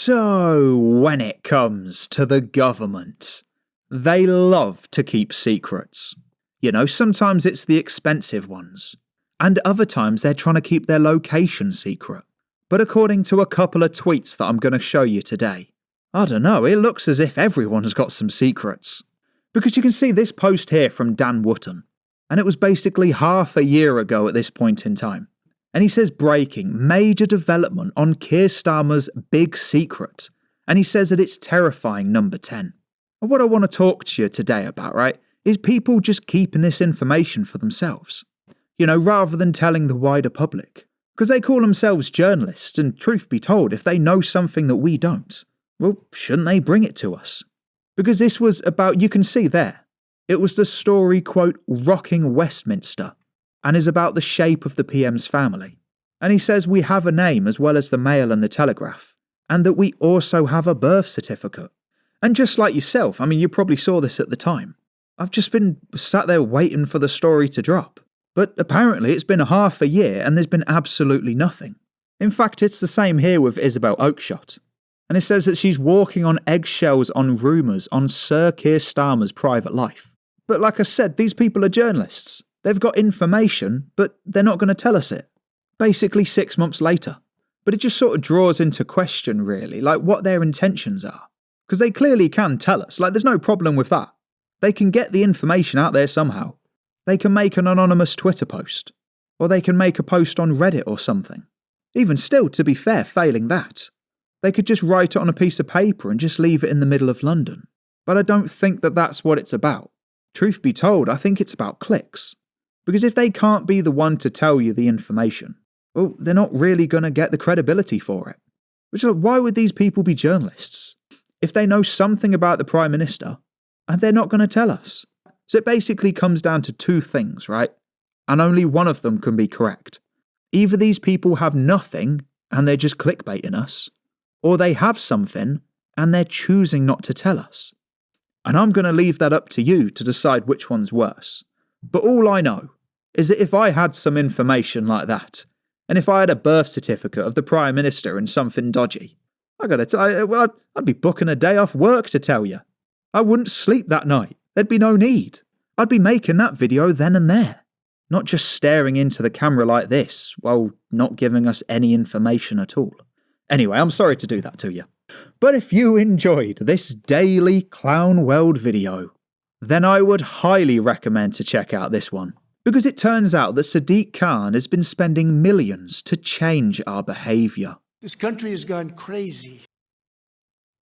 So, when it comes to the government, they love to keep secrets. You know, sometimes it's the expensive ones, and other times they're trying to keep their location secret. But according to a couple of tweets that I'm going to show you today, I don't know, it looks as if everyone's got some secrets. Because you can see this post here from Dan Wootton, and it was basically half a year ago at this point in time. And he says, breaking, major development on Keir Starmer's big secret. And he says that it's terrifying number 10. And what I want to talk to you today about, right, is people just keeping this information for themselves. You know, rather than telling the wider public. Because they call themselves journalists, and truth be told, if they know something that we don't, well, shouldn't they bring it to us? Because this was about, you can see there, it was the story, quote, rocking Westminster, and is about the shape of the PM's family. And he says we have a name as well as the Mail and the Telegraph, and that we also have a birth certificate. And just like yourself, I mean, you probably saw this at the time. I've just been sat there waiting for the story to drop. But apparently it's been half a year and there's been absolutely nothing. In fact, it's the same here with Isabel Oakeshott. And it says that she's walking on eggshells on rumours on Sir Keir Starmer's private life. But like I said, these people are journalists. They've got information, but they're not going to tell us it. Basically 6 months later. But it just sort of draws into question, really, like what their intentions are. Because they clearly can tell us, like there's no problem with that. They can get the information out there somehow. They can make an anonymous Twitter post. Or they can make a post on Reddit or something. Even still, to be fair, failing that, they could just write it on a piece of paper and just leave it in the middle of London. But I don't think that that's what it's about. Truth be told, I think it's about clicks. Because if they can't be the one to tell you the information, well, they're not really going to get the credibility for it. Which, like, why would these people be journalists? If they know something about the Prime Minister, and they're not going to tell us. So it basically comes down to two things, right? And only one of them can be correct. Either these people have nothing, and they're just clickbaiting us, or they have something, and they're choosing not to tell us. And I'm going to leave that up to you to decide which one's worse. But all I know is that if I had some information like that, and if I had a birth certificate of the Prime Minister and something dodgy, I'd be booking a day off work to tell you. I wouldn't sleep that night. There'd be no need. I'd be making that video then and there. Not just staring into the camera like this, while not giving us any information at all. Anyway, I'm sorry to do that to you. But if you enjoyed this daily Clown World video, then I would highly recommend to check out this one. Because it turns out that Sadiq Khan has been spending millions to change our behaviour. This country has gone crazy.